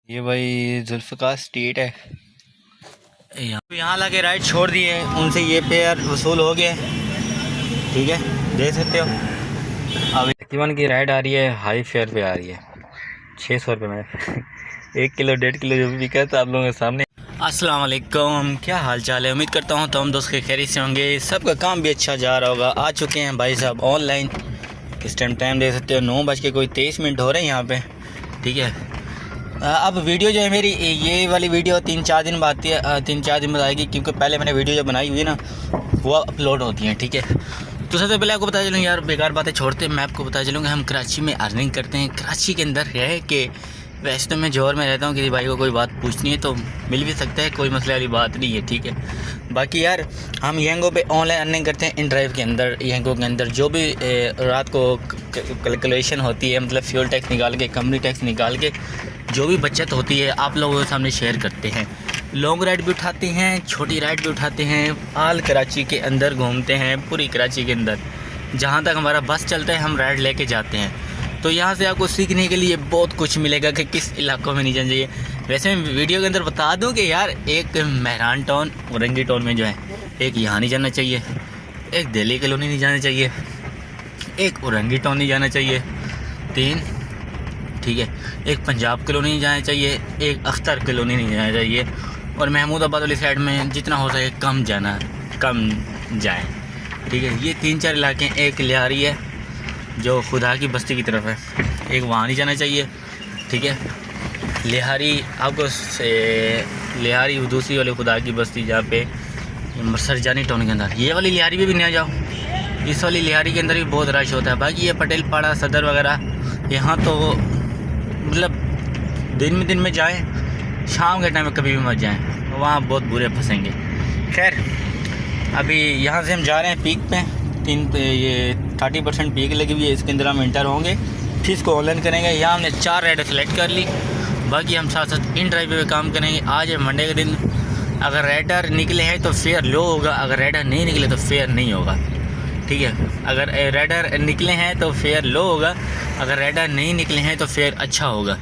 ये भाई जुल्फ़िकार स्ट्रीट है। यहाँ लगे राइड छोड़ दिए, उनसे ये पेयर वसूल हो गए। ठीक है, देख सकते हो। अब एक्टिवन की राइड आ रही है, हाई फेयर पे आ रही है, 600 रुपये में 1 किलो 1.5 किलो जो भी बिका है तो आप लोगों के सामने। अस्सलाम वालेकुम, क्या हाल चाल है। उम्मीद करता हूँ तो हम दोस्त के खैरियत से होंगे, सबका काम भी अच्छा जा रहा होगा। आ चुके हैं भाई साहब ऑनलाइन। इस टाइम देख सकते हो 9:23 हो रहे हैं यहाँ पे। ठीक है, अब वीडियो जो है मेरी, ये वाली वीडियो 3-4 दिन बाद आती है, 3-4 दिन बाद आएगी, क्योंकि पहले मैंने वीडियो जो बनाई हुई है ना वो अपलोड होती हैं। ठीक है, तो सबसे पहले आपको पता चलूँ यार, बेकार बातें छोड़ते हैं, मैं आपको बता चलूँगा हम कराची में अर्निंग करते हैं। कराची के अंदर है कि वैसे तो मैं जौहर में रहता हूँ, किसी भाई को कोई बात पूछनी है तो मिल भी सकता है, कोई मसले वाली बात नहीं है। ठीक है, बाकी यार हम यंगो पे ऑनलाइन अर्निंग करते हैं। इन ड्राइव के अंदर, यंगो के अंदर जो भी रात को कैलकुलेशन होती है, मतलब फ्यूल टैक्स निकाल के, कंपनी टैक्स निकाल के जो भी बचत होती है आप लोगों के सामने शेयर करते हैं। लॉन्ग राइड भी उठाते हैं, छोटी राइड भी उठाते हैं, आल कराची के अंदर घूमते हैं, पूरी कराची के अंदर जहाँ तक हमारा बस चलता है हम राइड लेके जाते हैं। तो यहाँ से आपको सीखने के लिए बहुत कुछ मिलेगा कि किस इलाकों में नहीं जाना चाहिए। वैसे मैं वीडियो के अंदर बता दूँ कि यार एक मेहरान टाउन, औरंगी टाउन में जो है, एक यहाँ नहीं जाना चाहिए, एक दिल्ली कॉलोनी नहीं जाना चाहिए, एक औरंगी टाउन नहीं जाना चाहिए, 3, ठीक है, एक पंजाब कॉलोनी नहीं जाना चाहिए, एक अख्तर कॉलोनी नहीं जाना चाहिए, और महमूदाबाद वाली साइड में जितना हो सके कम जाए। ठीक है, ये 3-4 इलाके। एक लिहारी है जो खुदा की बस्ती की तरफ है, एक वहाँ नहीं जाना चाहिए। ठीक है, लिहारी आपको लिहारी दूसरी वाली खुदा की बस्ती जहाँ पे सरजानी टाउन के अंदर, ये वाली लिहारी भी नहीं आ जाओ। इस वाली लिहारी के अंदर भी बहुत रश होता है। बाकी ये पटेल पाड़ा, सदर वगैरह, यहाँ तो मतलब दिन में जाएं, शाम के टाइम में कभी भी मत जाएं, वहाँ बहुत बुरे फंसेंगे। खैर, अभी यहाँ से हम जा रहे हैं पीक पे, 30% पीक लगी हुई है, इसके अंदर हम इंटर होंगे, फिर इसको ऑनलाइन करेंगे। यहाँ हमने 4 राइडर सेलेक्ट कर ली, बाकी हम साथ साथ इन ड्राइव पे काम करेंगे। आज है मंडे का दिन, अगर राइडर निकले हैं तो फेयर लो होगा, अगर राइडर नहीं निकले तो फेयर नहीं होगा। ठीक है, अगर राइडर निकले हैं तो फेयर लो होगा, अगर राइडर नहीं निकले हैं तो फेयर अच्छा होगा,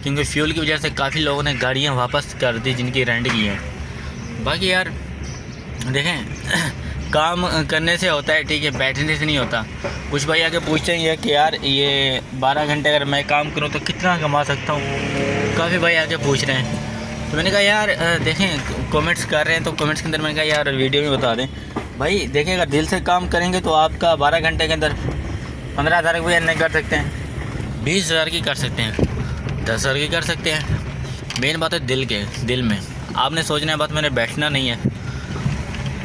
क्योंकि फ्यूल की वजह से काफ़ी लोगों ने गाड़ियाँ वापस कर दी जिनकी रेंट की हैं। बाकी यार देखें काम करने से होता है, ठीक है, बैठने से नहीं होता। कुछ भाई आके पूछते हैं कि यार ये 12 घंटे अगर मैं काम करूँ तो कितना कमा सकता हूँ, काफ़ी भाई आके पूछ रहे हैं। तो मैंने कहा यार देखें कमेंट्स कर रहे हैं तो कमेंट्स के अंदर मैंने कहा यार वीडियो में बता दें भाई। देखें अगर दिल से काम करेंगे तो आपका 12 घंटे के अंदर 15,000 की भी अर्निंग कर सकते हैं, 20,000 की कर सकते हैं, 10,000 की कर सकते हैं। मेन बात है दिल में आपने सोचना है, बात मैंने बैठना नहीं है।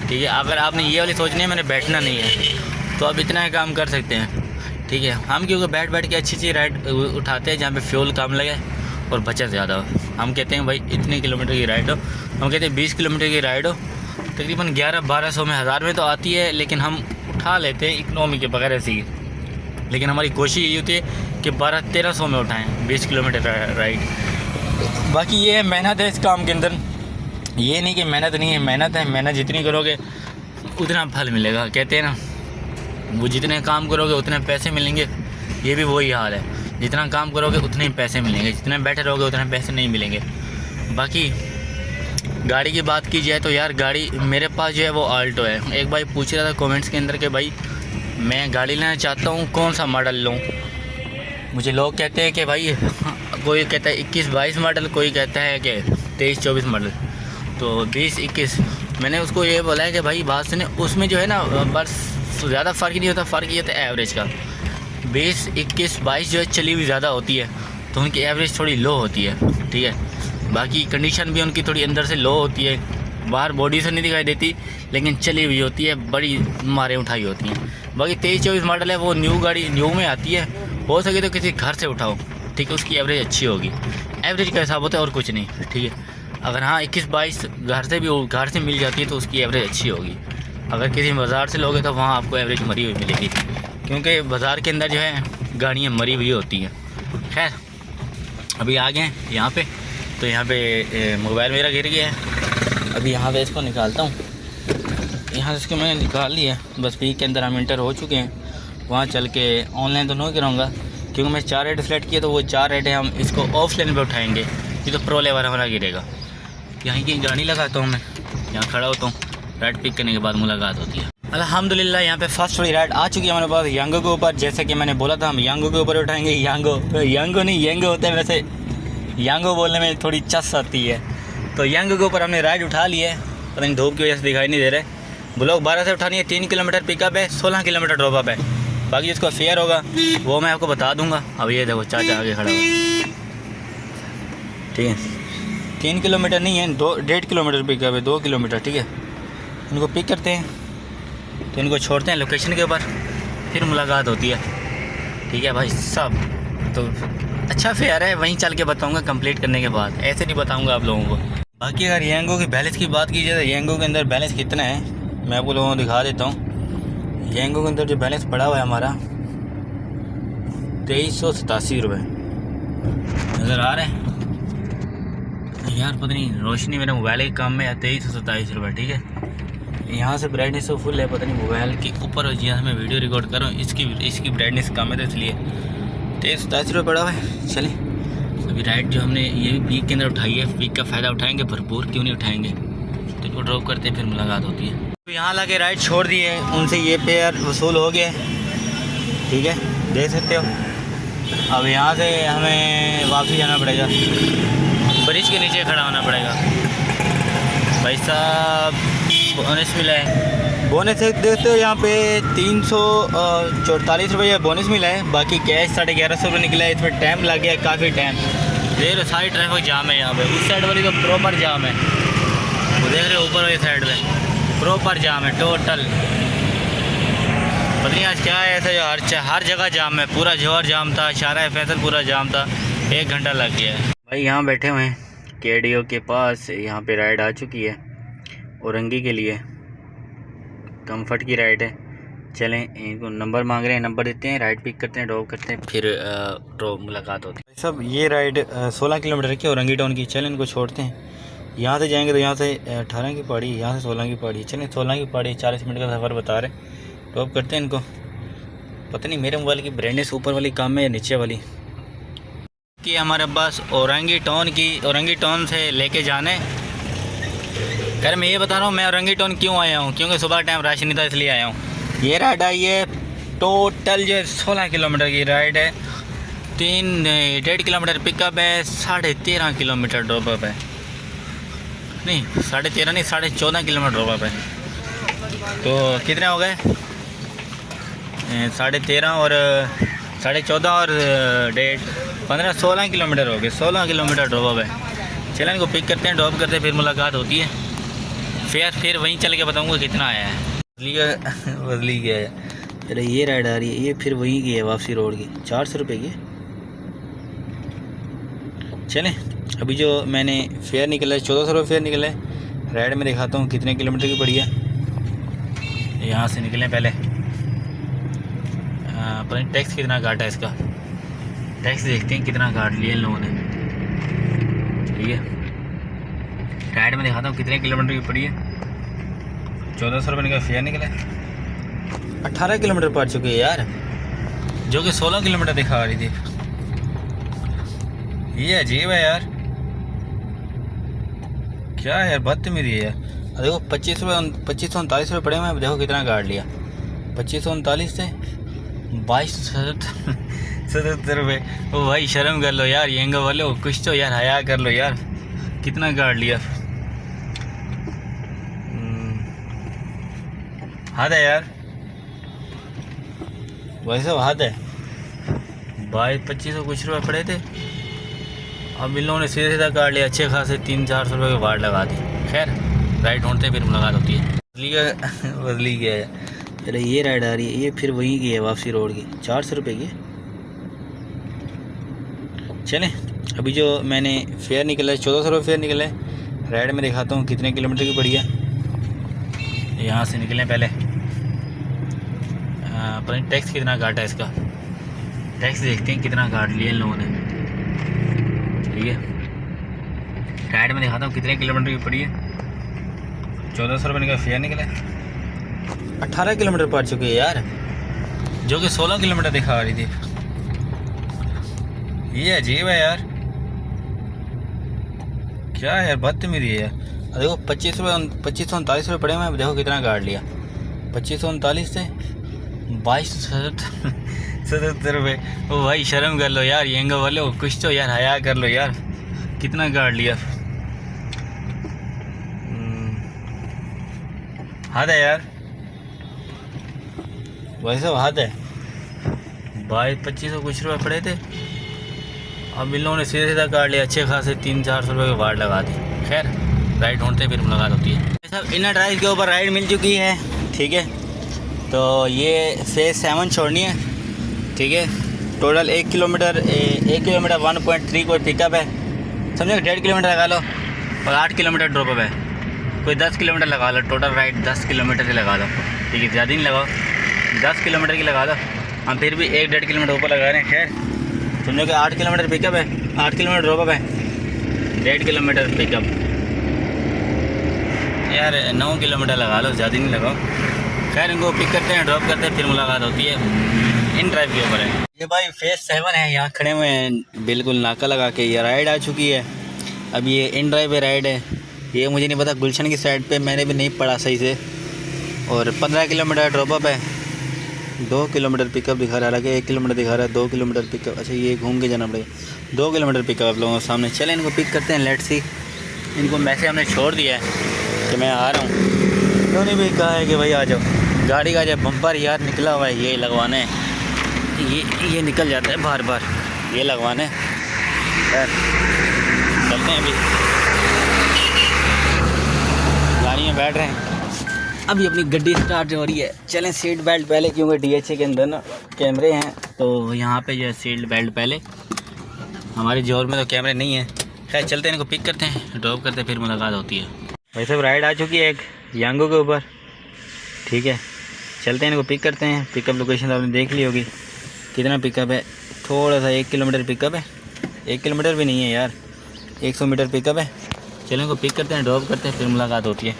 ठीक है, अगर आपने ये वाली सोचनी है मैंने बैठना नहीं है तो आप इतना ही काम कर सकते हैं। ठीक है, हम क्योंकि बैठ के अच्छी राइड उठाते हैं जहाँ पे फ्यूल कम लगे और बचत ज़्यादा हो। हम कहते हैं भाई इतने किलोमीटर की राइड हो, हम कहते हैं 20 किलोमीटर की राइड हो, तकरीबन 1100-1200 में, 1000 में तो आती है, लेकिन हम उठा लेते हैं इकनॉमी के बगैर ऐसी। लेकिन हमारी कोशिश ये होती है कि 1200-1300 में उठाएँ 20 किलोमीटर राइड। बाकी ये है मेहनत है इस काम के अंदर, ये नहीं कि मेहनत नहीं है, मेहनत है। मेहनत जितनी करोगे उतना फल मिलेगा, कहते हैं ना, वो जितने काम करोगे उतने पैसे मिलेंगे। ये भी वही हाल है, जितना काम करोगे उतने ही पैसे मिलेंगे, जितने बैठे रहोगे उतने पैसे नहीं मिलेंगे। बाकी गाड़ी की बात की जाए तो यार गाड़ी मेरे पास जो है वो आल्टो है। एक भाई पूछ रहा था कमेंट्स के अंदर कि भाई मैं गाड़ी लेना चाहता हूँ, कौन सा मॉडल लूँ। मुझे लोग कहते हैं कि भाई कोई कहता है 21-22 मॉडल, कोई कहता है कि 23-24 मॉडल, तो 20-21। मैंने उसको ये बोला है कि भाई बात सुने, उसमें जो है ना बस ज़्यादा फ़र्क नहीं होता, फ़र्क ये होता है एवरेज का। 20, 21, 22 जो है चली हुई ज़्यादा होती है तो उनकी एवरेज थोड़ी लो होती है। ठीक है, बाकी कंडीशन भी उनकी थोड़ी अंदर से लो होती है, बाहर बॉडी से नहीं दिखाई देती, लेकिन चली हुई होती है, बड़ी मारें उठाई होती हैं। बाकी 23-24 मॉडल है, वो न्यू गाड़ी न्यू में आती है, हो सके तो किसी घर से उठाओ, ठीक है, उसकी एवरेज अच्छी होगी। एवरेज का हिसाब होता है और कुछ नहीं। ठीक है, अगर हाँ 21-22 घर से मिल जाती है तो उसकी एवरेज अच्छी होगी। अगर किसी बाज़ार से लोगे तो वहाँ आपको एवरेज मरी हुई मिलेगी, क्योंकि बाज़ार के अंदर जो है गाड़ियाँ मरी हुई होती हैं। खैर, अभी आ गए हैं यहाँ पे, तो यहाँ पे मोबाइल मेरा गिर गया है। अभी यहाँ पे इसको निकालता हूँ, यहाँ से इसको मैंने निकाल लिया, बस पीक के अंदर हम इंटर हो चुके हैं। वहाँ चल के ऑनलाइन तो नहीं कराऊँगा, क्योंकि मैं 4 रेट सेलेक्ट किए तो वो 4 रेट है, हम इसको ऑफलाइन पे उठाएंगे। ये तो प्रो लेवल हमारा गिरेगा। यहाँ की गाड़ी लगाता हूँ मैं, यहाँ खड़ा होता हूँ, राइड पिक करने के बाद मुलाकात होती है। अल्हम्दुलिल्लाह यहाँ पे फर्स्ट वाली राइड आ चुकी है हमारे पास यांगो के ऊपर। जैसे कि मैंने बोला था हम यांगो के ऊपर उठाएंगे। यांगो नहीं येंगो होता है, वैसे यांगो बोलने में थोड़ी चस आती है। तो यांगो के ऊपर हमने राइड उठा ली है, पता नहीं धूप की वजह से दिखाई नहीं दे रहे। ब्लॉक 12 से उठानी है, 3 किलोमीटर पिकअप है, 16 किलोमीटर ड्रॉप अप है। बाकी जिसका फेयर होगा वो मैं आपको बता दूंगा। अब ये देखो चाचा आगे खड़ा हुआ, ठीक है। 3 किलोमीटर नहीं है, 1.5 किलोमीटर पिकअप है, 2 किलोमीटर, ठीक है। इनको पिक करते हैं तो इनको छोड़ते हैं लोकेशन के ऊपर, फिर मुलाकात होती है, ठीक है भाई साहब। तो अच्छा फेयर है, वहीं चल के बताऊंगा कंप्लीट करने के बाद, ऐसे नहीं बताऊंगा आप लोगों को। बाकी अगर यांगो की बैलेंस की बात की जाए तो यांगो के अंदर बैलेंस कितना है मैं आप लोगों को दिखा देता हूँ। यांगो के अंदर जो बैलेंस पड़ा हुआ है हमारा 2387 रुपये नज़र आ रहे हैं यार। पता नहीं रोशनी मेरे मोबाइल के काम में है। 2327 रुपये, ठीक है। यहाँ से ब्राइटनेस तो फुल है, पता नहीं मोबाइल के ऊपर जिस मैं वीडियो रिकॉर्ड कर रहा हूँ इसकी ब्राइटनेस कम है, तो इसलिए 2387 रुपये पड़ा हुआ है। चलें अभी राइड जो हमने ये भी पीक के अंदर उठाई है, पीक का फ़ायदा उठाएंगे, भरपूर क्यों नहीं उठाएंगे। तो इनको ड्रॉप करते हैं, फिर मुलाकात होती है। तो यहाँ ला के राइड छोड़ दी है, उनसे ये पेयर वसूल हो गए, ठीक है, देख सकते हो। अब यहाँ से हमें वापसी जाना पड़ेगा, ब्रिज के नीचे खड़ा होना पड़ेगा। भाई साहब बोनस मिला है, बोनस देखते हो यहाँ पे 344 रुपये बोनस मिला है। बाकी कैश 1150 रुपये निकला है। इसमें टाइम लग गया है, काफ़ी टाइम। देख रहे सारी ट्रैफिक जाम है यहाँ पे। उस साइड वाली तो प्रॉपर जाम है, वो देख रहे हो ऊपर वाली साइड में प्रॉपर जाम है टोटल। पता नहीं आज क्या है ऐसा जो हर जगह जाम है। पूरा जौहर जाम था, शाहरा फैसल पूरा जाम था, 1 घंटा लग गया है। भाई यहाँ बैठे हुए हैं केडीओ के पास, यहाँ पे राइड आ चुकी है औरंगी के लिए, कंफर्ट की राइड है। चलें इनको नंबर मांग रहे हैं, नंबर देते हैं, राइड पिक करते हैं, ड्रॉप करते हैं, फिर ड्रॉप मुलाकात होती है। सब ये राइड 16 किलोमीटर की औरंगी टाउन की। चलें इनको छोड़ते हैं, यहाँ से जाएंगे तो यहाँ से 18 की पहाड़ी, यहाँ से 16 की पहाड़ी। चलें 16 की पहाड़ी 40 मिनट का सफ़र बता रहे, ड्रॉप करते हैं इनको। पता नहीं मेरे मोबाइल की ब्राइटनेस ऊपर वाली कम है या नीचे वाली। कि हमारे पास औरंगी टाउन से लेके जाने। खैर मैं ये बता रहा हूँ मैं औरंगी टाउन क्यों आया हूँ, क्योंकि सुबह टाइम रश नहीं था इसलिए आया हूँ। ये राइड आई है टोटल जो 16 किलोमीटर की राइड है। 1.5 किलोमीटर पिकअप है, 13.5 किलोमीटर ड्रॉप अप है। नहीं 13.5 नहीं 14.5 किलोमीटर ड्रॉप अप है। तो कितने हो गए 13.5 और 14.5 और 1.5 15 16 किलोमीटर हो गए। 16 किलोमीटर ड्रॉप अप है। चलें इनको पिक करते हैं, ड्रॉप करते हैं, फिर मुलाकात होती है। फिर वहीं चल के बताऊँगा कितना आया है। बदली गया है। अरे ये राइड आ रही है, ये फिर वहीं की है वापसी रोड की, 400 रुपये की। चलें अभी जो मैंने फेयर निकला है 1400 रुपये फेयर निकला है। राइड में दिखाता हूँ कितने किलोमीटर की पड़ी है। यहाँ से निकलें पहले, पता नहीं टैक्स कितना काटा है इसका। टैक्स देखते हैं कितना काट लिया इन लोगों ने, ठीक है। राइड में दिखाता हूँ कितने किलोमीटर की पड़ी है। 1400 रुपये का फेयर निकला है। 18 किलोमीटर पड़ चुके हैं यार, जो कि 16 किलोमीटर दिखा रही थी। ये अजीब है यार, क्या है यार, बदतमीजी है यार। देखो 2539 रुपये पड़े हुए, देखो कितना काट लिया। 2539 से 2277 रुपये। ओ भाई शर्म कर लो यार, येंगे वाले कुछ तो यार हया कर लो यार, कितना काट लिया। हद है यार, वैसे हद है। 2200-2500 कुछ रुपये पड़े थे, अब इन लोगों ने सीधे सीधा काट लिया। अच्छे खासे 300-400 रुपये की वार्ड लगा दी। खैर राइड ढूंढते फिर मुलाकात होती है। बदली गया है। अरे ये राइड आ रही है, ये फिर वहीं की है वापसी रोड की, 400 रुपये की। चलें अभी जो मैंने फेयर निकला है 1400 रुपये फेयर निकला है। राइड में दिखाता हूँ कितने किलोमीटर की पड़ी है। यहाँ से निकलें पहले, पता नहीं टैक्स कितना काटा है इसका। टैक्स देखते हैं कितना काट लिया इन लोगों ने, ठीक है। राइड में दिखाता हूँ कितने किलोमीटर की पड़ी है। 1400 रुपये का फेयर निकला है। 18 किलोमीटर पड़ चुके हैं यार, जो कि 16 किलोमीटर दिखा रही थी। ये अजीब है यार, क्या है यार, बदतमीजी है यार। देखो 2539 रुपये पड़े हुए हैं, देखो कितना काट लिया। 2539 से 2277 रुपये। ओ भाई शर्म कर लो यार, यंगा वाले हो कुछ तो यार, हया कर लो यार, कितना काट लिया। हद है यार, वैसे हद है। 2200-2500 कुछ रुपये पड़े थे, अब इन लोगों ने सीधे सीधा काट लिया, अच्छे खासे 300-400 रुपये के वार्ड लगा दी। खैर राइड ढूंढते फिर मुलाकात होती है। सब इनर ड्राइव के ऊपर राइड मिल चुकी है, ठीक है। तो ये फेज 7 छोड़नी है, ठीक है। टोटल 1 किलोमीटर 1.3 कोई पिकअप है, समझो 1.5 किलोमीटर लगा लो, और 8 किलोमीटर ड्रॉप अप है। कोई 10 किलोमीटर लगा लो, टोटल राइड 10 किलोमीटर की लगा लो, ठीक है। ज़्यादा नहीं लगाओ, 10 किलोमीटर की लगा दो। हम फिर भी 1-1.5 किलोमीटर ऊपर लगा रहे हैं। खैर समझो कि 8 किलोमीटर पिकअप है, 8 किलोमीटर ड्रॉप अप है, 1.5 किलोमीटर पिकअप यार, 9 किलोमीटर लगा लो, ज़्यादा नहीं लगाओ। खैर इनको पिक करते हैं, ड्रॉप करते हैं, फिर मुलाकात होती है। इन ड्राइव के ऊपर है ये भाई, फेज 7 है, यहाँ खड़े हुए हैं बिल्कुल नाका लगा के। ये राइड आ चुकी है, अब ये इन ड्राइव पे राइड है। ये मुझे नहीं पता, गुलशन की साइड पे मैंने भी नहीं पढ़ा सही से। और 15 किलोमीटर ड्रॉप अप है, 2 किलोमीटर पिकअप दिखा रहा है, हालांकि 1 किलोमीटर दिखा रहा है, 2 किलोमीटर पिकअप। अच्छा ये घूम के जाना पड़ेगा, 2 किलोमीटर पिकअप आप लोगों के सामने। चले इनको पिक करते हैं, लेट्स सी। इनको मैसेज हमने छोड़ दिया है कि मैं आ रहा हूँ, उन्होंने भी कहा है कि भाई आ जाओ। गाड़ी का जब बम्पर यार निकला हुआ है, ये लगवाना है, ये निकल जाता है बार बार, ये लगवाना है। खैर चलते हैं, अभी गाड़ी में बैठ रहे हैं, अभी अपनी गड्डी स्टार्ट हो रही है। चलें सीट बेल्ट पहले, क्योंकि DHA के अंदर ना कैमरे हैं, तो यहाँ पे जो है सीट बेल्ट पहले। हमारे जोर में तो कैमरे नहीं है। खैर चलते हैं, इनको पिक करते हैं, ड्रॉप करते हैं, फिर मुलाकात होती है। वैसे राइड आ चुकी है एक यांगो के ऊपर, ठीक है। चलते हैं, इनको पिक करते हैं। पिकअप लोकेशन आपने देख ली होगी, कितना पिकअप है, थोड़ा सा 1 किलोमीटर पिकअप है, 1 किलोमीटर भी नहीं है यार, 100 मीटर पिकअप है। चलें इनको पिक करते हैं, ड्रॉप करते हैं, फिर मुलाकात होती है।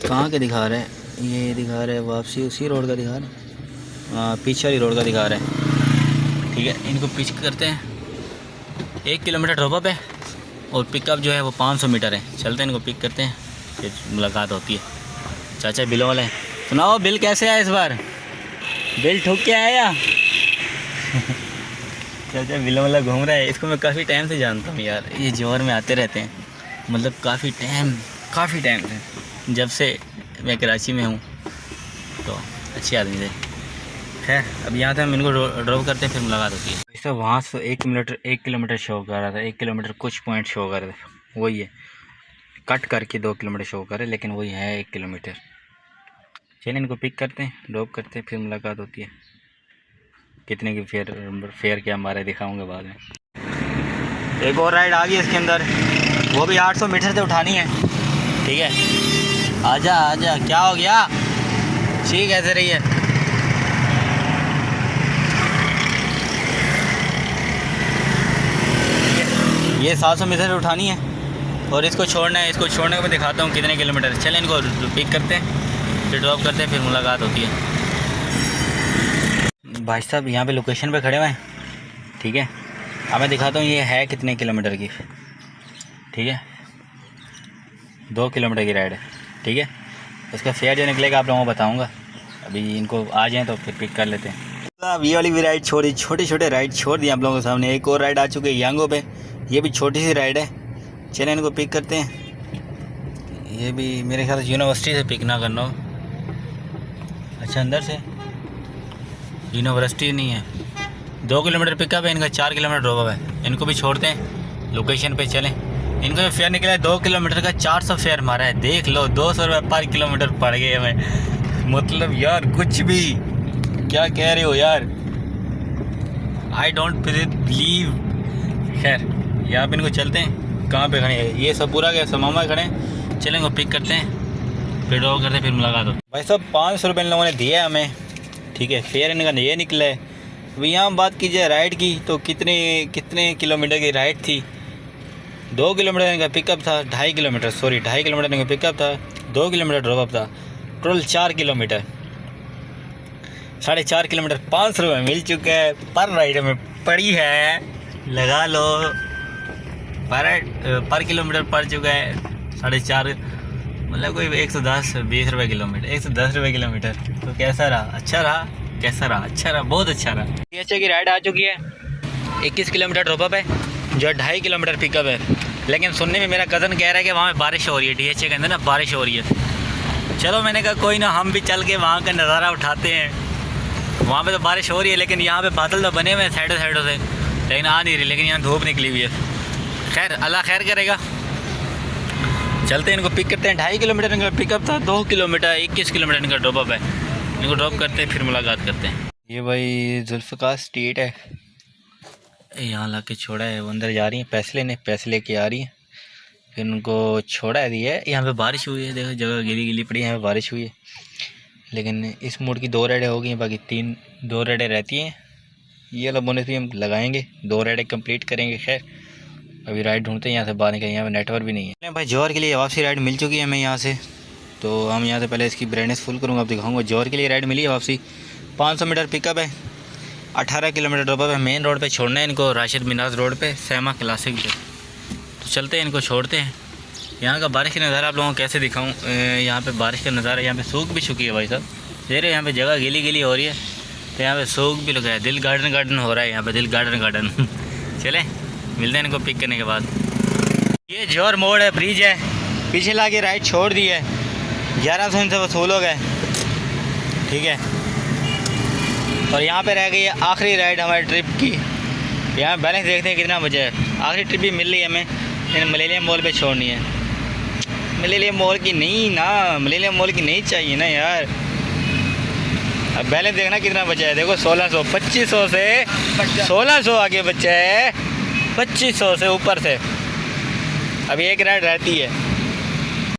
कहाँ के दिखा रहा है, ये दिखा रहा है वापसी उसी रोड का दिखा रहा है, हाँ पीछे वाली रोड का दिखा रहा है, ठीक है। इनको पिक करते हैं, 1 किलोमीटर ड्रॉप अप है, और पिकअप जो है वो 500 मीटर है। चलते हैं, इनको पिक करते हैं, फिर मुलाकात होती है। चाचा बिलों वाले, सुनाओ बिल कैसे आया इस बार, बिल ठोक के आया? चाचा बिलों वाला घूम रहा है, इसको मैं काफ़ी टाइम से जानता हूँ यार, ये जोर में आते रहते हैं, मतलब काफ़ी टाइम से, जब से मैं कराची में हूँ, तो अच्छे आदमी थे। खैर अब यहाँ से हम इनको ड्रॉप करते हैं, फिर मुलाकात होती है। ऐसा वहाँ से 1 किलोमीटर शो कर रहा था, 1 किलोमीटर कुछ पॉइंट शो कर रहे थे, वही है, कट करके 2 किलोमीटर शो कर रहे, लेकिन वही है 1 किलोमीटर। चलिए इनको पिक करते हैं, ड्रॉप करते हैं, फिर मुलाकात होती है। कितने की फेयर क्या हमारे दिखाऊंगा बाद में। एक और राइड आ गई इसके अंदर, वो भी 800 मीटर से उठानी है, ठीक है। आजा आजा, क्या हो गया, ठीक ऐसे रही है। ये 700 मीटर से उठानी है, और इसको छोड़ना है, इसको छोड़ने को मैं दिखाता हूँ कितने किलोमीटर। चलें इनको पिक करते हैं, फिर ड्रॉप करते हैं, फिर मुलाकात होती है। भाई साहब यहाँ पे लोकेशन पे खड़े हुए हैं, ठीक है। अब मैं दिखाता हूँ ये है कितने किलोमीटर की, ठीक है। 2 किलोमीटर की राइड है, ठीक है। इसका फेयर जो निकलेगा आप लोगों को बताऊँगा, अभी इनको आ जाएँ तो फिर पिक कर लेते हैं। अब ये वाली भी राइड छोड़ी, छोटे राइड छोड़ दिए आप लोगों के सामने। एक और राइड आ चुकी है यांगो पे, ये भी छोटी सी राइड है। चलें इनको पिक करते हैं। ये भी मेरे ख्याल से यूनिवर्सिटी से पिक ना करना हो, अच्छा अंदर से, यूनिवर्सिटी नहीं है। 2 किलोमीटर पिकअप है इनका, 4 किलोमीटर ड्रॉप है। इनको भी छोड़ते हैं, लोकेशन पे चलें। इनको फेयर निकला है 2 किलोमीटर का 400 फेयर मारा है, देख लो 200 रुपये पर किलोमीटर पड़ गए हमें। मतलब यार कुछ भी क्या कह रहे हो यार, आई डोंट बिलीव। खैर यहाँ पे इनको चलते हैं, कहाँ पे खड़े हैं ये सब पूरा क्या समामा खड़े हैं। चलें इनको पिक करते हैं, फिर ड्रॉप करते हैं, फिर मुलाकात होती है। भाई साहब 500 रुपये इन लोगों ने दिया है हमें, ठीक है। फेयर इनका ये निकला है। अभी यहाँ बात की जाए राइड की, तो कितने किलोमीटर की राइड थी। 2 किलोमीटर इनका पिकअप था, 2.5 किलोमीटर, सॉरी 2.5 किलोमीटर इनका पिकअप था, 2 किलोमीटर ड्रॉप था, टोटल 4 किलोमीटर, 4.5 किलोमीटर 500 रुपये मिल चुका है पर राइड में पड़ी है। लगा लो पर किलोमीटर पड़ चुका है 4.5, मतलब कोई 110-20 रुपये किलोमीटर, 110 रुपये किलोमीटर। तो कैसा रहा? अच्छा रहा? कैसा रहा? अच्छा रहा, बहुत अच्छा रहा। DHA की राइड आ चुकी है, 21 किलोमीटर ड्रॉपअप है, जो 2.5 किलोमीटर पिकअप है। लेकिन सुनने में मेरा कज़न कह रहा है कि वहाँ पे बारिश हो रही है, DHA के अंदर ना बारिश हो रही है। चलो मैंने कहा कोई ना, हम भी चल के वहाँ का नज़ारा उठाते हैं। वहाँ पे तो बारिश हो रही है, लेकिन यहाँ पे बादल तो बने हुए हैं साइडों से, लेकिन आ नहीं रही, लेकिन यहाँ धूप निकली हुई है। खैर अल्लाह खैर करेगा, चलते हैं, इनको पिक करते हैं। 2.5 किलोमीटर इनका पिकअप था, 2 किलोमीटर 21 किलोमीटर इनका ड्रॉपअप है। इनको ड्रॉप करते हैं, फिर मुलाकात करते हैं। ये भाई जुल्फ़िकार स्ट्रीट है, यहाँ ला के छोड़ा है, वो अंदर जा रही है पैसे लेने, पैसे लेके आ रही है, फिर उनको छोड़ा दिया है। यहाँ पे बारिश हुई है, देखो जगह गिली पड़ी है, यहाँ पे बारिश हुई है। लेकिन इस मोड़ की 2 राइडें हो गई हैं, बाकी 2 राइडें रहती हैं। ये वाला बोनस भी हम लगाएंगे, 2 राइडें कंप्लीट करेंगे। खैर अभी राइड ढूंढते हैं यहाँ से बाहर निकल, यहाँ पे नेटवर्क भी नहीं है। भाई जौहर के लिए वापसी राइड मिल चुकी है हमें यहाँ से, तो हम यहाँ से पहले इसकी ब्राइटनेस फुल करूँगा, अब दिखाऊँगा। जौहर के लिए राइड मिली है वापसी, 500 मीटर पिकअप है, 18 किलोमीटर ड्रॉपअप है। मेन रोड पे छोड़ना है इनको, राशिद मिनाज रोड पे, सैमा क्लासिक पे। तो चलते हैं, इनको छोड़ते हैं। यहाँ का बारिश का नज़ारा आप लोगों को कैसे दिखाऊँ? यहाँ पे बारिश का नज़ारा, यहाँ पे सूख भी चुकी है भाई साहब, देख रहे यहाँ पे जगह गीली हो रही है, तो यहाँ पे सूख भी लगा है। दिल गार्डन हो रहा है यहाँ पे, दिल गार्डन चले मिलते हैं इनको पिक करने के बाद। ये जौहर मोड़ है, ब्रिज है, पीछे ला के राइड छोड़ दी है, 1100 इनसे वसूल हो गए, ठीक है। और यहाँ पे रह गई है आखिरी राइड हमारी ट्रिप की। यहाँ बैलेंस देखते हैं कितना बचा है। आखिरी ट्रिप भी मिल रही है हमें, इन मिलेनियम मॉल पे छोड़नी है। मिलेनियम मॉल की नहीं ना, मिलेनियम मॉल की नहीं चाहिए ना यार। अब बैलेंस देखना कितना बचा है, देखो 1600, 2500 से 1600 आगे बचा है, 2500 से ऊपर से अभी एक राइड रहती है।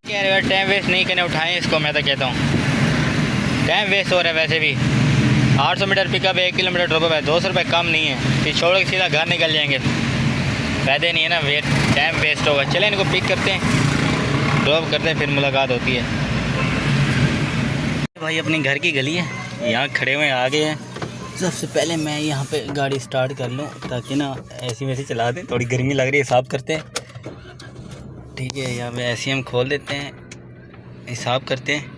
यार टाइम वेस्ट नहीं करने, उठाएं इसको, मैं तो कहता हूँ टाइम वेस्ट हो रहा है। वैसे भी 800 मीटर पिकअप है, 1 किलोमीटर ड्रॉपअप है, 200 रुपये कम नहीं है। फिर छोड़ के सीधा घर निकल जाएंगे, फायदे नहीं है ना, टाइम वेस्ट होगा। चलें इनको पिक करते हैं, ड्रॉप करते हैं, फिर मुलाकात होती है। भाई अपनी घर की गली है, यहाँ खड़े हुए आ गए हैं। सबसे पहले मैं यहाँ पे गाड़ी स्टार्ट कर लूँ, ताकि ना ऐसी वैसी चला दें, थोड़ी गर्मी लग रही है, साफ़ करते हैं, ठीक है। यहाँ पे ऐसी हम खोल देते हैं, हिसाब करते हैं।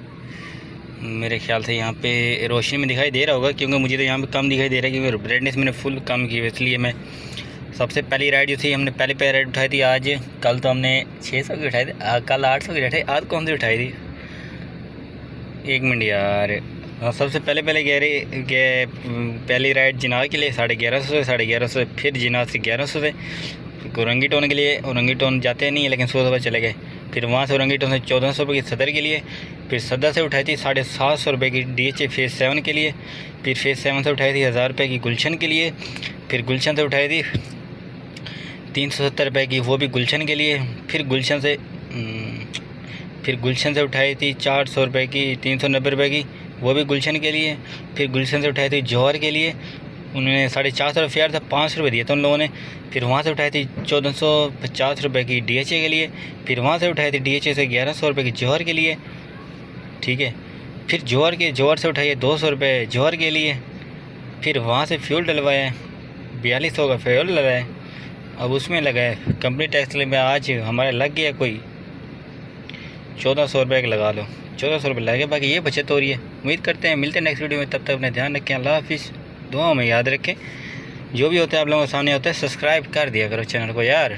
मेरे ख्याल से यहाँ पे रोशनी में दिखाई दे रहा होगा, क्योंकि मुझे तो यहाँ पे कम दिखाई दे रहा है, क्योंकि ब्राइटनेस मैंने फुल कम की, इसलिए मैं सबसे पहली राइड जो थी हमने पहले राइड उठाई थी आज। कल तो हमने 600 की उठाई थी, कल 800 की उठाई, आज कौन सी उठाई थी? 1 मिनट यार, सबसे पहले कह रहे कि पहली राइड जिनाज के लिए 1150 से, फिर जिनाज से 1100 से, औरंगी टोन के लिए, औरंगी टोन जाते नहीं है लेकिन 100 रुपये चले गए। फिर वहाँ से औरंगी टोन से 1400 रुपये की सदर के लिए, फिर सदर से उठाई थी 750 रुपये की DHA फेज़ 7 के लिए, फिर फेज़ 7 से उठाई थी 1000 रुपये की गुलशन के लिए, फिर गुलशन से उठाई थी 370 रुपये की, वो भी गुलशन के लिए। फिर गुलशन से उठाई थी 400 रुपये की, 390 रुपये की, वो भी गुलशन के लिए। फिर गुलशन से उठाई थी जौहर के लिए, उन्होंने 450 फेयर था, 500 रुपये दिए थे उन लोगों ने। फिर वहाँ से उठाई थी 1450 रुपये की DHA के लिए, फिर वहाँ से उठाई थी DHA से 1100 रुपये की जौहर के लिए, ठीक है। फिर जौहर से उठाई है 200 रुपये जौहर के लिए। फिर वहाँ से फ्यूल डलवाया, 4200 का फ्यूल लगाया, अब उसमें लगाए कंपनी टैक्स में आज हमारा लग गया कोई 1400 रुपये का, लगा लो 1400 रुपये लगे। बाकी ये बचत हो रही है। उम्मीद करते हैं मिलते हैं नेक्स्ट वीडियो में, तब तक अपना ध्यान रखें, अल्लाह हाफिज़। दुआ में याद रखें, जो भी होता है आप लोगों के सामने होता है, सब्सक्राइब कर दिया करो चैनल को यार।